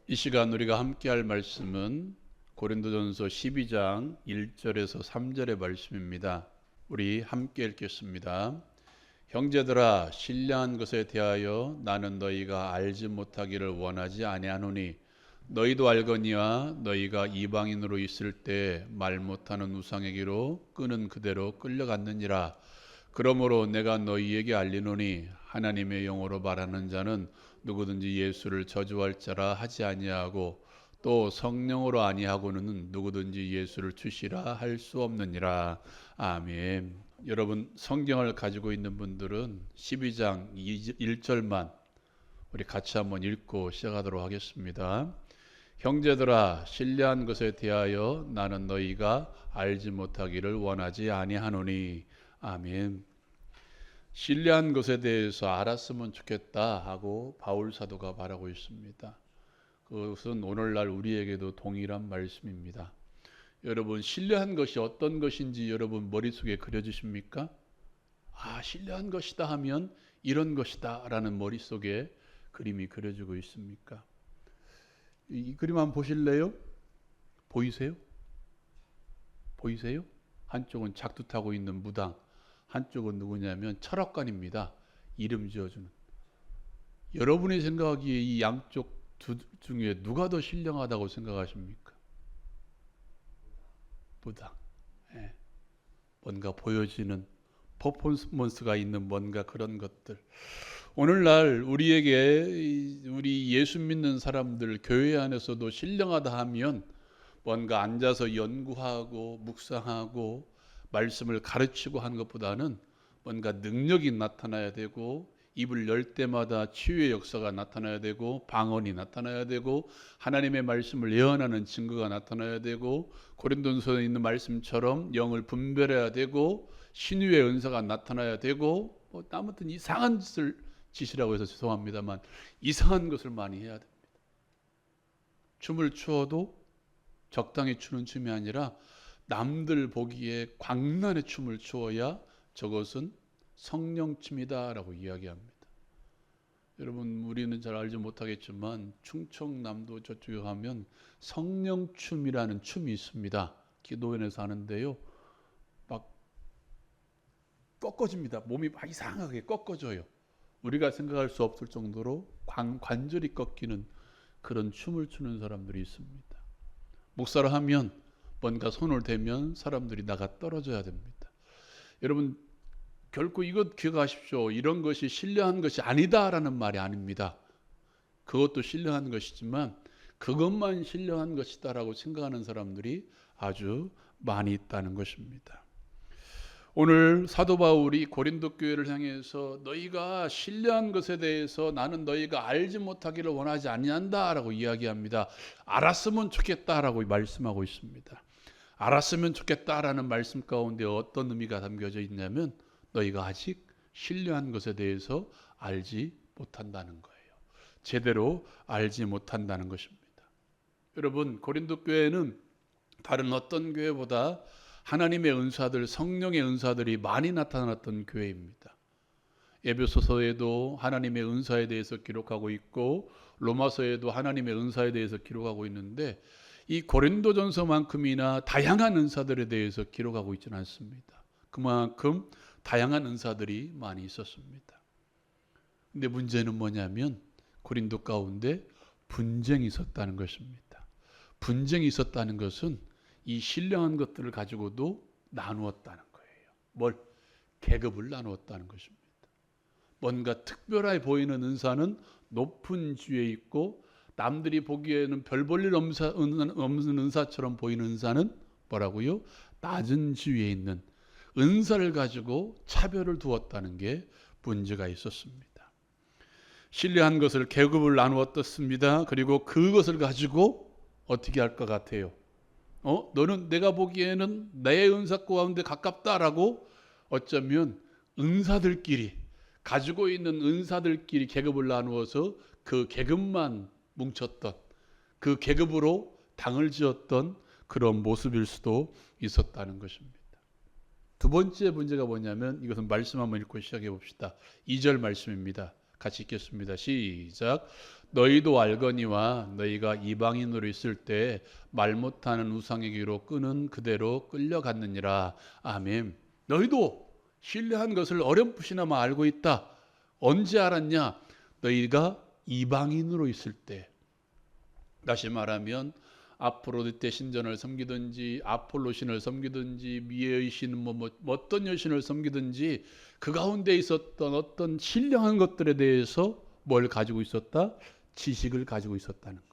이 시간 우리가 함께 할 말씀은 고린도전서 12장 1절에서 3절의 말씀입니다. 우리 함께 읽겠습니다. 형제들아, 신뢰한 것에 대하여 나는 너희가 알지 못하기를 원하지 아니하노니 너희도 알거니와 너희가 이방인으로 있을 때 말 못하는 우상에게로 끄는 그대로 끌려갔느니라. 그러므로 내가 너희에게 알리노니 하나님의 영으로 말하는 자는 누구든지 예수를 저주할 자라 하지 아니하고 또 성령으로 아니하고는 누구든지 예수를 주시라 할 수 없느니라. 아멘. 여러분, 성경을 가지고 있는 분들은 12장 1절만 우리 같이 한번 읽고 시작하도록 하겠습니다. 형제들아, 신뢰한 것에 대하여 나는 너희가 알지 못하기를 원하지 아니하노니. 아멘. 신뢰한 것에 대해서 알았으면 좋겠다 하고 바울 사도가 말하고 있습니다. 그것은 오늘날 우리에게도 동일한 말씀입니다. 여러분, 신뢰한 것이 어떤 것인지 여러분 머릿속에 그려지십니까? 신뢰한 것이다 하면 이런 것이다 라는 머릿속에 그림이 그려지고 있습니까? 이 그림 한번 보실래요? 보이세요? 보이세요? 한쪽은 작두 타고 있는 무당, 한쪽은 누구냐면 철학관입니다. 이름 지어주는. 여러분이 생각하기에 이 양쪽 중에 누가 더 신령하다고 생각하십니까? 무당. 예. 뭔가 보여지는 퍼포먼스가 있는 뭔가 그런 것들. 오늘날 우리에게 우리 예수 믿는 사람들 교회 안에서도 신령하다 하면 뭔가 앉아서 연구하고 묵상하고 말씀을 가르치고 하는 것보다는 뭔가 능력이 나타나야 되고 입을 열 때마다 치유의 역사가 나타나야 되고 방언이 나타나야 되고 하나님의 말씀을 예언하는 증거가 나타나야 되고 고린도전서에 있는 말씀처럼 영을 분별해야 되고 신유의 은사가 나타나야 되고 아무튼 이상한 짓이라고 해서 죄송합니다만 이상한 것을 많이 해야 됩니다. 춤을 추어도 적당히 추는 춤이 아니라 남들 보기에 광란의 춤을 추어야 저것은 성령춤이다라고 이야기합니다. 여러분, 우리는 잘 알지 못하겠지만 충청남도 저쪽에 가면 성령춤이라는 춤이 있습니다. 기도원에서 하는데요, 막 꺾어집니다. 몸이 막 이상하게 꺾어져요. 우리가 생각할 수 없을 정도로 관절이 꺾이는 그런 춤을 추는 사람들이 있습니다. 목사를 하면 뭔가 손을 대면 사람들이 나가 떨어져야 됩니다. 여러분, 결코 이것 기억하십시오. 이런 것이 신령한 것이 아니다라는 말이 아닙니다. 그것도 신령한 것이지만 그것만 신령한 것이다라고 생각하는 사람들이 아주 많이 있다는 것입니다. 오늘 사도 바울이 고린도 교회를 향해서 너희가 신뢰한 것에 대해서 나는 너희가 알지 못하기를 원하지 아니한다라고 이야기합니다. 알았으면 좋겠다라고 말씀하고 있습니다. 알았으면 좋겠다라는 말씀 가운데 어떤 의미가 담겨져 있냐면 너희가 아직 신뢰한 것에 대해서 알지 못한다는 거예요. 제대로 알지 못한다는 것입니다. 여러분, 고린도 교회는 다른 어떤 교회보다 하나님의 은사들, 성령의 은사들이 많이 나타났던 교회입니다. 에베소서에도 하나님의 은사에 대해서 기록하고 있고 로마서에도 하나님의 은사에 대해서 기록하고 있는데 이 고린도전서만큼이나 다양한 은사들에 대해서 기록하고 있지는 않습니다. 그만큼 다양한 은사들이 많이 있었습니다. 근데 문제는 뭐냐면 고린도 가운데 분쟁이 있었다는 것입니다. 분쟁이 있었다는 것은 이 신령한 것들을 가지고도 나누었다는 거예요. 뭘? 계급을 나누었다는 것입니다. 뭔가 특별해 보이는 은사는 높은 지위에 있고 남들이 보기에는 별 볼 일 없는 은사처럼 보이는 은사는 뭐라고요? 낮은 지위에 있는 은사를 가지고 차별을 두었다는 게 문제가 있었습니다. 신뢰한 것을 계급을 나누었습니다. 그리고 그것을 가지고 어떻게 할 것 같아요? 너는 내가 보기에는 내 은사 가운데 가깝다라고 어쩌면 은사들끼리 가지고 있는 은사들끼리 계급을 나누어서 그 계급만 뭉쳤던 그 계급으로 당을 지었던 그런 모습일 수도 있었다는 것입니다. 두 번째 문제가 뭐냐면 이것은 말씀 한번 읽고 시작해 봅시다. 2절 말씀입니다. 같이 읽겠습니다. 시작. 너희도 알거니와 너희가 이방인으로 있을 때 말 못하는 우상에게로 끄는 그대로 끌려갔느니라. 아멘. 너희도 신뢰한 것을 어렴풋이나마 알고 있다. 언제 알았냐? 너희가 이방인으로 있을 때. 다시 말하면 아프로디테 신전을 섬기든지 아폴로 신을 섬기든지 미에의 신 어떤 여신을 섬기든지 그 가운데 있었던 어떤 신령한 것들에 대해서 뭘 가지고 있었다? 지식을 가지고 있었다는 거예요.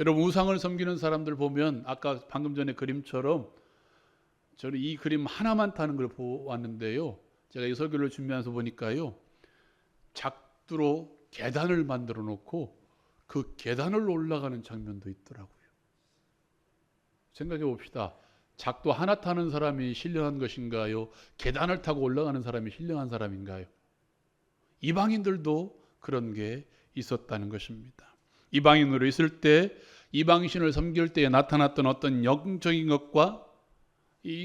여러분, 우상을 섬기는 사람들 보면 아까 방금 전에 그림처럼 저는 이 그림 하나만 타는 걸 보았는데요. 제가 이 설교를 준비하면서 보니까요. 작두로 계단을 만들어 놓고 그 계단을 올라가는 장면도 있더라고요. 생각해 봅시다. 작두 하나 타는 사람이 신령한 것인가요? 계단을 타고 올라가는 사람이 신령한 사람인가요? 이방인들도 그런 게 있었다는 것입니다. 이방인으로 있을 때 이방신을 섬길 때에 나타났던 어떤 영적인 것과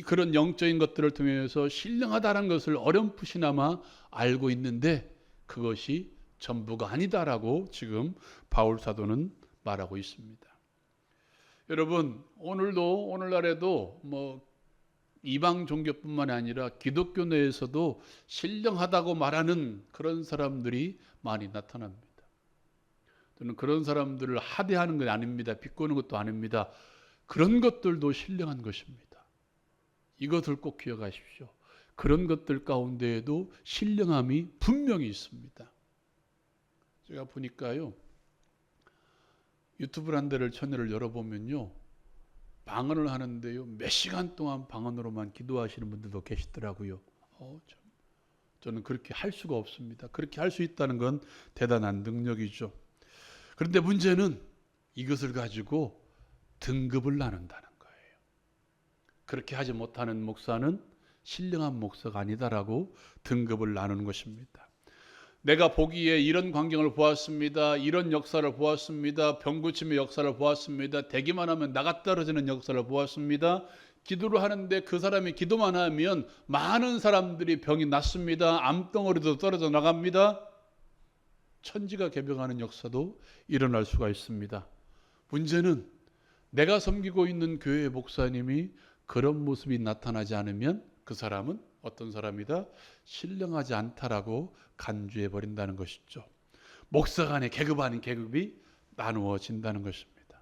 그런 영적인 것들을 통해서 신령하다는 것을 어렴풋이나마 알고 있는데 그것이 전부가 아니다라고 지금 바울 사도는 말하고 있습니다. 여러분, 오늘날에도 이방 종교뿐만 아니라 기독교 내에서도 신령하다고 말하는 그런 사람들이 많이 나타납니다. 저는 그런 사람들을 하대하는 건 아닙니다. 비꼬는 것도 아닙니다. 그런 것들도 신령한 것입니다. 이것을 꼭 기억하십시오. 그런 것들 가운데에도 신령함이 분명히 있습니다. 제가 보니까요, 유튜브 한 대를 채널을 열어보면요, 방언을 하는데요, 몇 시간 동안 방언으로만 기도하시는 분들도 계시더라고요. 저는 그렇게 할 수가 없습니다. 그렇게 할 수 있다는 건 대단한 능력이죠. 그런데 문제는 이것을 가지고 등급을 나눈다는 거예요. 그렇게 하지 못하는 목사는 신령한 목사가 아니다라고 등급을 나누는 것입니다. 내가 보기에 이런 광경을 보았습니다. 이런 역사를 보았습니다. 병고침의 역사를 보았습니다. 되기만 하면 나가 떨어지는 역사를 보았습니다. 기도를 하는데 그 사람이 기도만 하면 많은 사람들이 병이 낫습니다. 암덩어리도 떨어져 나갑니다. 천지가 개벽하는 역사도 일어날 수가 있습니다. 문제는 내가 섬기고 있는 교회 목사님이 그런 모습이 나타나지 않으면 그 사람은 어떤 사람이다? 신령하지 않다라고 간주해 버린다는 것이죠. 목사 간의 계급 아닌 계급이 나누어진다는 것입니다.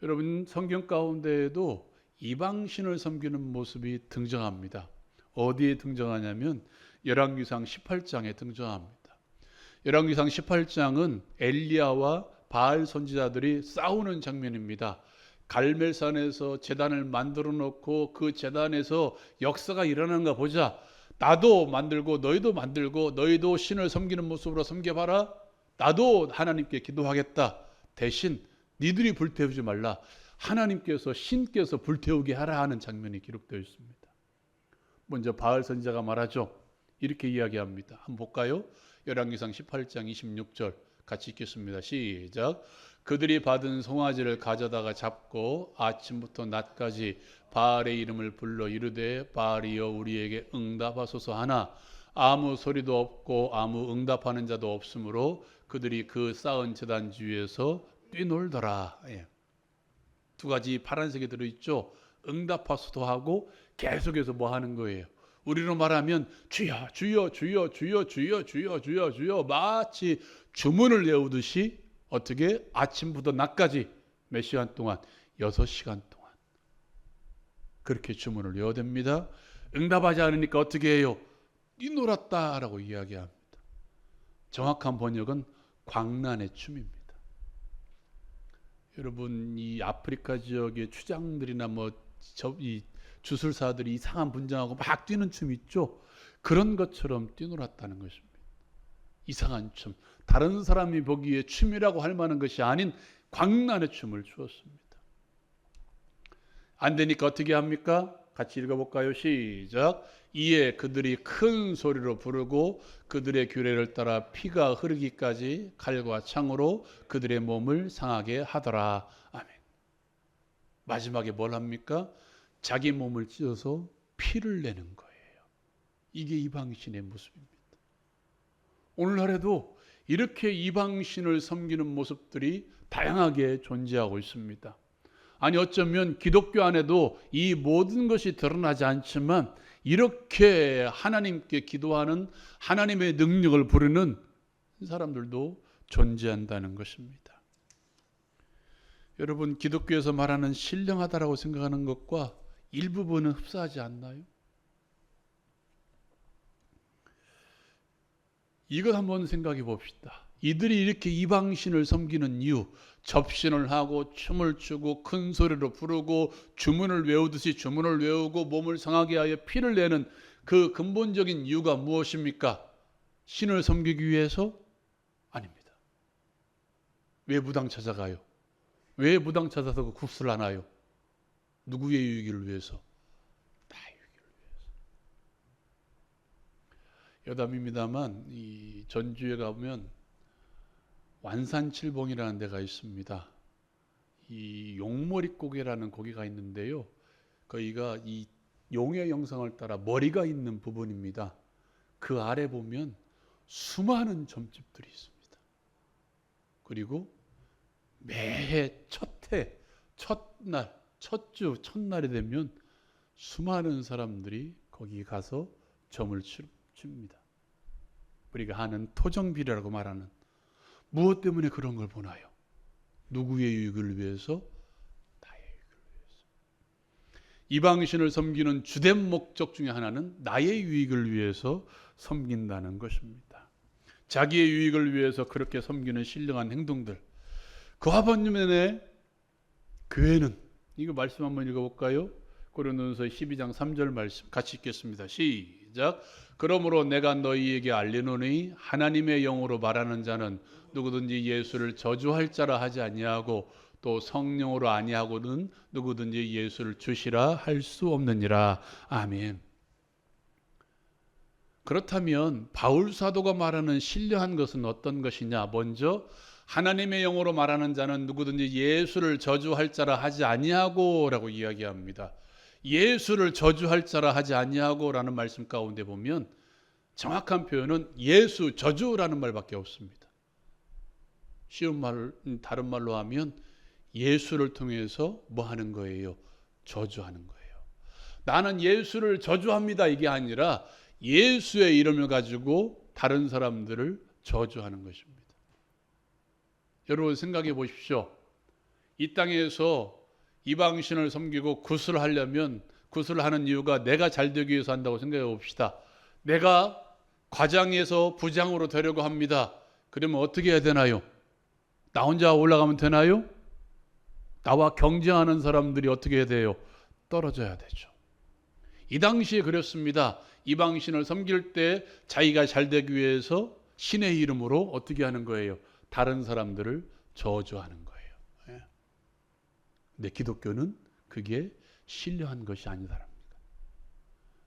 여러분, 성경 가운데에도 이방신을 섬기는 모습이 등장합니다. 어디에 등장하냐면 열왕기상 18장에 등장합니다. 열왕기상 18장은 엘리야와 바알 선지자들이 싸우는 장면입니다. 갈멜산에서 제단을 만들어 놓고 그 제단에서 역사가 일어나는가 보자. 나도 만들고 너희도 만들고 너희도 신을 섬기는 모습으로 섬겨봐라. 나도 하나님께 기도하겠다. 대신 니들이 불태우지 말라. 하나님께서 신께서 불태우게 하라 하는 장면이 기록되어 있습니다. 먼저 바알 선지자가 말하죠. 이렇게 이야기합니다. 한번 볼까요? 열왕기상 18장 26절 같이 읽겠습니다. 시작. 그들이 받은 송아지를 가져다가 잡고 아침부터 낮까지 바알의 이름을 불러 이르되 바알이여 우리에게 응답하소서 하나 아무 소리도 없고 아무 응답하는 자도 없으므로 그들이 그 쌓은 제단 주위에서 뛰놀더라. 두 가지 파란색이 들어있죠. 응답하소서 하고 계속해서 뭐 하는 거예요? 우리로 말하면 주여 주여 주여 주여 주여 주여 주여 주여 마치 주문을 외우듯이 어떻게 아침부터 낮까지 몇 시간 동안 6시간 동안 그렇게 주문을 외워야 됩니다. 응답하지 않으니까 어떻게 해요? 뛰놀았다라고 이야기합니다. 정확한 번역은 광란의 춤입니다. 여러분, 이 아프리카 지역의 추장들이나 이 주술사들이 이상한 분장하고 막 뛰는 춤 있죠? 그런 것처럼 뛰놀았다는 것입니다. 이상한 춤. 다른 사람이 보기에 춤이라고 할 만한 것이 아닌 광란의 춤을 추었습니다. 안 되니까 어떻게 합니까? 같이 읽어볼까요? 시작. 이에 그들이 큰 소리로 부르고 그들의 규례를 따라 피가 흐르기까지 칼과 창으로 그들의 몸을 상하게 하더라. 아멘. 마지막에 뭘 합니까? 자기 몸을 찢어서 피를 내는 거예요. 이게 이방신의 모습입니다. 오늘날에도 이렇게 이방신을 섬기는 모습들이 다양하게 존재하고 있습니다. 아니 어쩌면 기독교 안에도 이 모든 것이 드러나지 않지만 이렇게 하나님께 기도하는 하나님의 능력을 부르는 사람들도 존재한다는 것입니다. 여러분, 기독교에서 말하는 신령하다라고 생각하는 것과 일부분은 흡사하지 않나요? 이것 한번 생각해 봅시다. 이들이 이렇게 이방신을 섬기는 이유, 접신을 하고 춤을 추고 큰 소리로 부르고 주문을 외우듯이 주문을 외우고 몸을 상하게 하여 피를 내는 그 근본적인 이유가 무엇입니까? 신을 섬기기 위해서? 아닙니다. 왜 무당 찾아가요? 왜 무당 찾아서 그 국수를 하나요? 누구의 유익을 위해서? 나의 유익을 위해서. 여담입니다만 이 전주에 가보면 완산칠봉이라는 데가 있습니다. 이 용머리고개라는 고개가 있는데요. 거기가 이 용의 영상을 따라 머리가 있는 부분입니다. 그 아래 보면 수많은 점집들이 있습니다. 그리고 매해 첫날, 첫주, 첫날이 되면 수많은 사람들이 거기 가서 점을 칩니다. 우리가 하는 토정비라고 말하는, 무엇 때문에 그런 걸 보나요? 누구의 유익을 위해서? 나의 유익을 위해서. 이방신을 섬기는 주된 목적 중에 하나는 나의 유익을 위해서 섬긴다는 것입니다. 자기의 유익을 위해서 그렇게 섬기는 신령한 행동들. 그와 반면에 교회는, 이거 말씀 한번 읽어볼까요? 고린도전서 12장 3절 말씀 같이 읽겠습니다. 시작. 그러므로 내가 너희에게 알리노니 하나님의 영으로 말하는 자는 누구든지 예수를 저주할 자라 하지 아니하고 또 성령으로 아니하고는 누구든지 예수를 주시라 할 수 없느니라. 아멘. 그렇다면 바울 사도가 말하는 신령한 것은 어떤 것이냐? 먼저 하나님의 영으로 말하는 자는 누구든지 예수를 저주할 자라 하지 아니하고 라고 이야기합니다. 예수를 저주할 자라 하지 아니하고 라는 말씀 가운데 보면 정확한 표현은 예수 저주라는 말밖에 없습니다. 쉬운 말, 다른 말로 하면 예수를 통해서 뭐 하는 거예요? 저주하는 거예요. 나는 예수를 저주합니다, 이게 아니라 예수의 이름을 가지고 다른 사람들을 저주하는 것입니다. 여러분 생각해 보십시오. 이 땅에서 이방신을 섬기고 굿을 하려면, 굿을 하는 이유가 내가 잘 되기 위해서 한다고 생각해 봅시다. 내가 과장해서 부장으로 되려고 합니다. 그러면 어떻게 해야 되나요? 나 혼자 올라가면 되나요? 나와 경쟁하는 사람들이 어떻게 해야 돼요? 떨어져야 되죠. 이 당시에 그랬습니다. 이방신을 섬길 때 자기가 잘 되기 위해서 신의 이름으로 어떻게 하는 거예요? 다른 사람들을 저주하는 거예요. 근데 기독교는 그게 신령한 것이 아니다랍니다.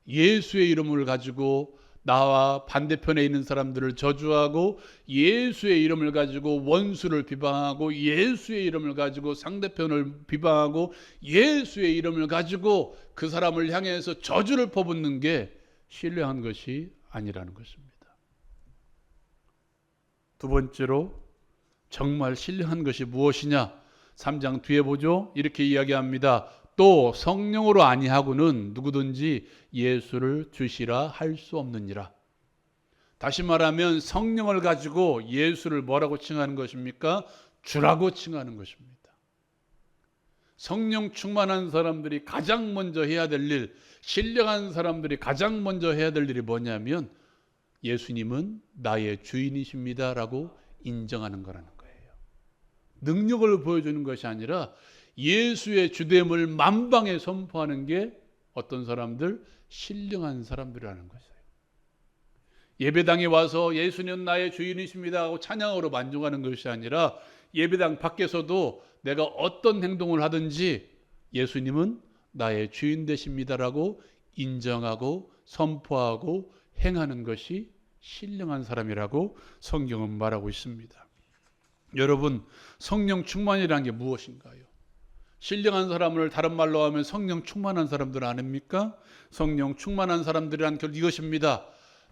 예수의 이름을 가지고 나와 반대편에 있는 사람들을 저주하고, 예수의 이름을 가지고 원수를 비방하고, 예수의 이름을 가지고 상대편을 비방하고, 예수의 이름을 가지고 그 사람을 향해서 저주를 퍼붓는 게 신령한 것이 아니라는 것입니다. 두 번째로 정말 신령한 것이 무엇이냐? 3장 뒤에 보죠. 이렇게 이야기합니다. 또 성령으로 아니하고는 누구든지 예수를 주시라 할 수 없느니라. 다시 말하면 성령을 가지고 예수를 뭐라고 칭하는 것입니까? 주라고 칭하는 것입니다. 성령 충만한 사람들이 가장 먼저 해야 될 일, 신령한 사람들이 가장 먼저 해야 될 일이 뭐냐면 예수님은 나의 주인이십니다 라고 인정하는 거라는 거예요. 능력을 보여주는 것이 아니라 예수의 주됨을 만방에 선포하는 게 어떤 사람들? 신령한 사람들이라는 것이에요. 예배당에 와서 예수님 나의 주인이십니다 하고 찬양으로 만족하는 것이 아니라 예배당 밖에서도 내가 어떤 행동을 하든지 예수님은 나의 주인 되십니다라고 인정하고 선포하고 행하는 것이 신령한 사람이라고 성경은 말하고 있습니다. 여러분, 성령 충만이라는 게 무엇인가요? 신령한 사람을 다른 말로 하면 성령 충만한 사람들 아닙니까? 성령 충만한 사람들이란 게 이것입니다.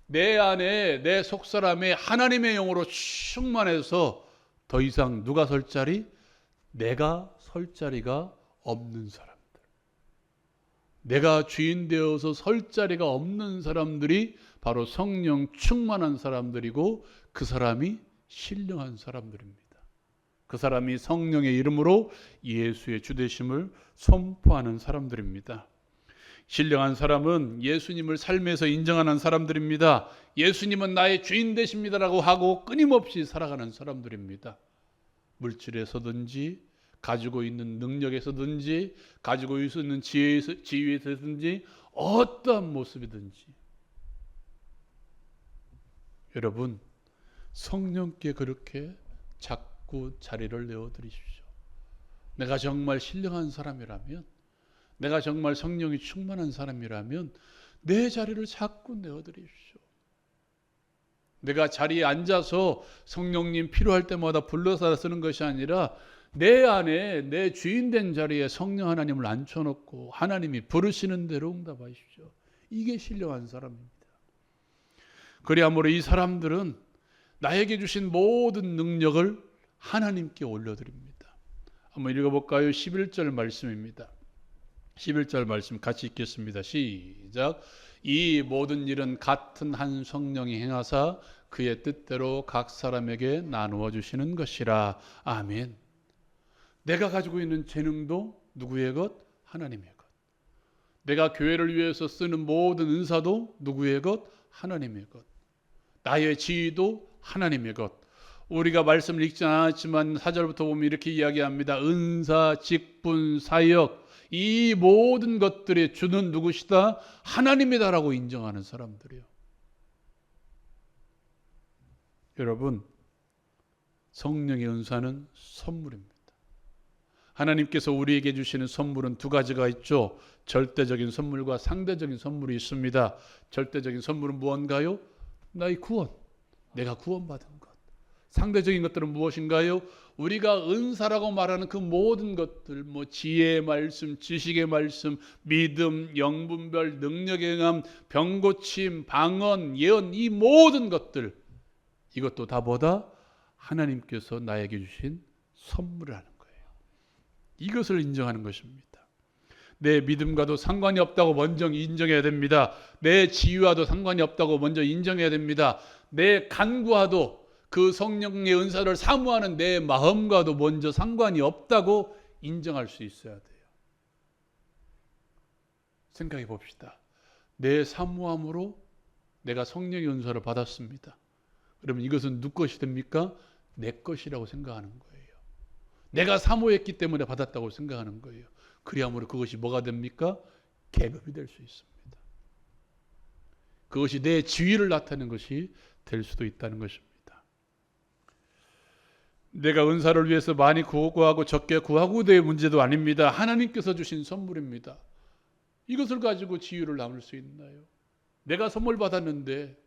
내 안에 내 속사람에 하나님의 영으로 충만해서 더 이상 누가 설 자리? 내가 설 자리가 없는 사람들. 내가 주인 되어서 설 자리가 없는 사람들이 바로 성령 충만한 사람들이고 그 사람이 신령한 사람들입니다. 그 사람이 성령의 이름으로 예수의 주되심을 선포하는 사람들입니다. 신령한 사람은 예수님을 삶에서 인정하는 사람들입니다. 예수님은 나의 주인 되십니다라고 하고 끊임없이 살아가는 사람들입니다. 물질에서든지 가지고 있는 능력에서든지 가지고 있는 지위에서든지 어떠한 모습이든지 여러분 성령께 그렇게 자꾸 자리를 내어드리십시오. 내가 정말 신령한 사람이라면, 내가 정말 성령이 충만한 사람이라면 내 자리를 자꾸 내어드리십시오. 내가 자리에 앉아서 성령님 필요할 때마다 불러서 쓰는 것이 아니라 내 안에 내 주인된 자리에 성령 하나님을 앉혀놓고 하나님이 부르시는 대로 응답하십시오. 이게 신령한 사람입니다. 그리하므로 이 사람들은 나에게 주신 모든 능력을 하나님께 올려드립니다. 한번 읽어볼까요? 11절 말씀입니다. 11절 말씀 같이 읽겠습니다. 시작. 이 모든 일은 같은 한 성령이 행하사 그의 뜻대로 각 사람에게 나누어 주시는 것이라. 아멘. 내가 가지고 있는 재능도 누구의 것? 하나님의 것. 내가 교회를 위해서 쓰는 모든 은사도 누구의 것? 하나님의 것. 나의 지위도 하나님의 것. 우리가 말씀을 읽지 않았지만 4절부터 보면 이렇게 이야기합니다. 은사, 직분, 사역 이 모든 것들의 주는 누구시다? 하나님이다라고 인정하는 사람들이요. 여러분 성령의 은사는 선물입니다. 하나님께서 우리에게 주시는 선물은 두 가지가 있죠. 절대적인 선물과 상대적인 선물이 있습니다. 절대적인 선물은 무언가요? 나의 구원, 내가 구원받은 것. 상대적인 것들은 무엇인가요? 우리가 은사라고 말하는 그 모든 것들, 지혜의 말씀, 지식의 말씀, 믿음, 영분별, 능력의 응함, 병고침, 방언, 예언, 이 모든 것들, 이것도 다 뭐다? 하나님께서 나에게 주신 선물이라는 거예요. 이것을 인정하는 것입니다. 내 믿음과도 상관이 없다고 먼저 인정해야 됩니다. 내 지위와도 상관이 없다고 먼저 인정해야 됩니다. 내 간구와도 그 성령의 은사를 사모하는 내 마음과도 먼저 상관이 없다고 인정할 수 있어야 돼요. 생각해 봅시다. 내 사모함으로 내가 성령의 은사를 받았습니다. 그러면 이것은 누구 것이 됩니까? 내 것이라고 생각하는 거예요. 내가 사모했기 때문에 받았다고 생각하는 거예요. 그리하므로 그것이 뭐가 됩니까? 계급이 될 수 있습니다. 그것이 내 지위를 나타내는 것이 될 수도 있다는 것입니다. 내가 은사를 위해서 많이 구하고 적게 구하고 될 문제도 아닙니다. 하나님께서 주신 선물입니다. 이것을 가지고 지위를 나눌 수 있나요? 내가 선물 받았는데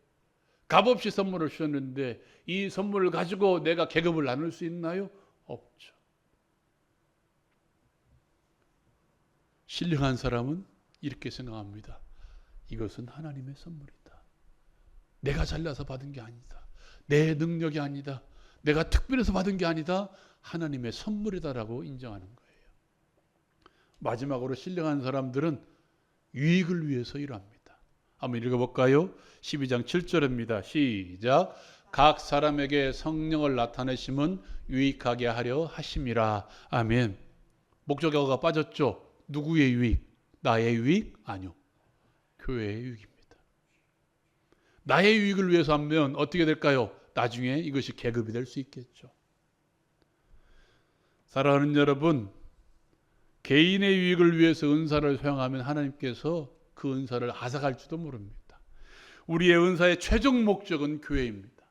값없이 선물을 주셨는데 이 선물을 가지고 내가 계급을 나눌 수 있나요? 없죠. 신령한 사람은 이렇게 생각합니다. 이것은 하나님의 선물이다. 내가 잘나서 받은 게 아니다. 내 능력이 아니다. 내가 특별해서 받은 게 아니다. 하나님의 선물이다라고 인정하는 거예요. 마지막으로 신령한 사람들은 유익을 위해서 일합니다. 한번 읽어볼까요? 12장 7절입니다. 시작. 각 사람에게 성령을 나타내심은 유익하게 하려 하심이라. 아멘. 목적어가 빠졌죠? 누구의 유익? 나의 유익? 아니요. 교회의 유익입니다. 나의 유익을 위해서 하면 어떻게 될까요? 나중에 이것이 계급이 될 수 있겠죠. 사랑하는 여러분, 개인의 유익을 위해서 은사를 사용하면 하나님께서 그 은사를 앗아갈지도 모릅니다. 우리의 은사의 최종 목적은 교회입니다.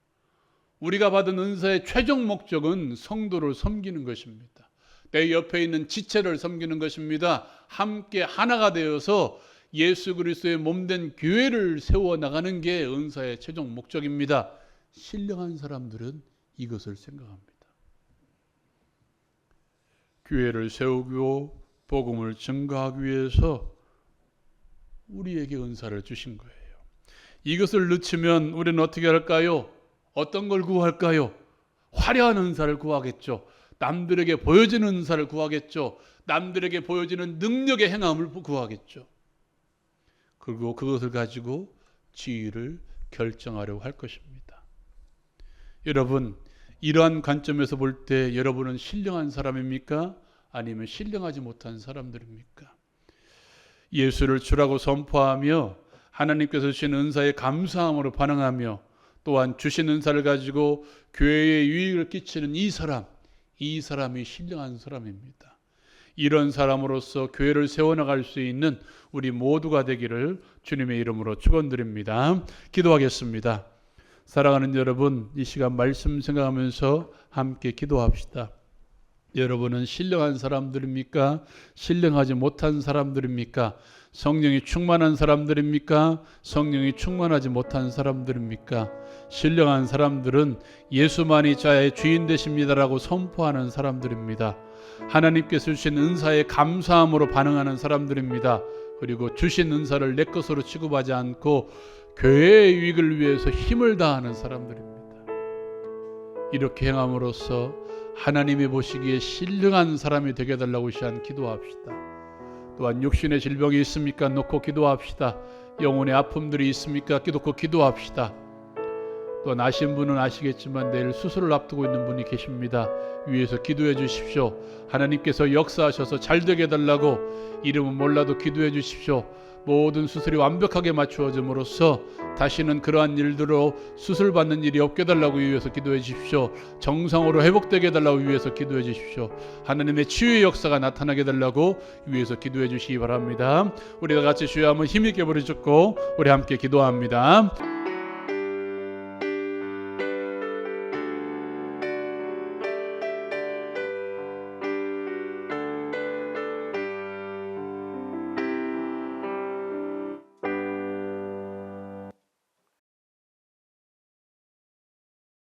우리가 받은 은사의 최종 목적은 성도를 섬기는 것입니다. 내 옆에 있는 지체를 섬기는 것입니다. 함께 하나가 되어서 예수 그리스도의 몸된 교회를 세워나가는 게 은사의 최종 목적입니다. 신령한 사람들은 이것을 생각합니다. 교회를 세우고 복음을 증거하기 위해서 우리에게 은사를 주신 거예요. 이것을 늦추면 우리는 어떻게 할까요? 어떤 걸 구할까요? 화려한 은사를 구하겠죠. 남들에게 보여지는 은사를 구하겠죠. 남들에게 보여지는 능력의 행함을 구하겠죠. 그리고 그것을 가지고 지위를 결정하려고 할 것입니다. 여러분, 이러한 관점에서 볼 때 여러분은 신령한 사람입니까? 아니면 신령하지 못한 사람들입니까? 예수를 주라고 선포하며 하나님께서 주신 은사에 감사함으로 반응하며 또한 주신 은사를 가지고 교회에 유익을 끼치는 이 사람이 신령한 사람입니다. 이런 사람으로서 교회를 세워나갈 수 있는 우리 모두가 되기를 주님의 이름으로 축원드립니다. 기도하겠습니다. 사랑하는 여러분, 이 시간 말씀 생각하면서 함께 기도합시다. 여러분은 신령한 사람들입니까? 신령하지 못한 사람들입니까? 성령이 충만한 사람들입니까? 성령이 충만하지 못한 사람들입니까? 신령한 사람들은 예수만이 자의 주인 되십니다라고 선포하는 사람들입니다. 하나님께서 주신 은사에 감사함으로 반응하는 사람들입니다. 그리고 주신 은사를 내 것으로 취급하지 않고 교회의 유익을 위해서 힘을 다하는 사람들입니다. 이렇게 행함으로써 하나님이 보시기에 신령한 사람이 되게 해달라고 시간 기도합시다. 또한 육신의 질병이 있습니까? 놓고 기도합시다. 영혼의 아픔들이 있습니까? 놓고 기도합시다. 또한 아신 분은 아시겠지만 내일 수술을 앞두고 있는 분이 계십니다. 위에서 기도해 주십시오. 하나님께서 역사하셔서 잘 되게 해달라고 이름은 몰라도 기도해 주십시오. 모든 수술이 완벽하게 맞추어짐으로써 다시는 그러한 일들로 수술받는 일이 없게 해달라고 위해서 기도해 주십시오. 정상으로 회복되게 해달라고 위해서 기도해 주십시오. 하나님의 치유의 역사가 나타나게 해달라고 위해서 기도해 주시기 바랍니다. 우리가 같이 주여 한번 힘있게 부르짖고 우리 함께 기도합니다.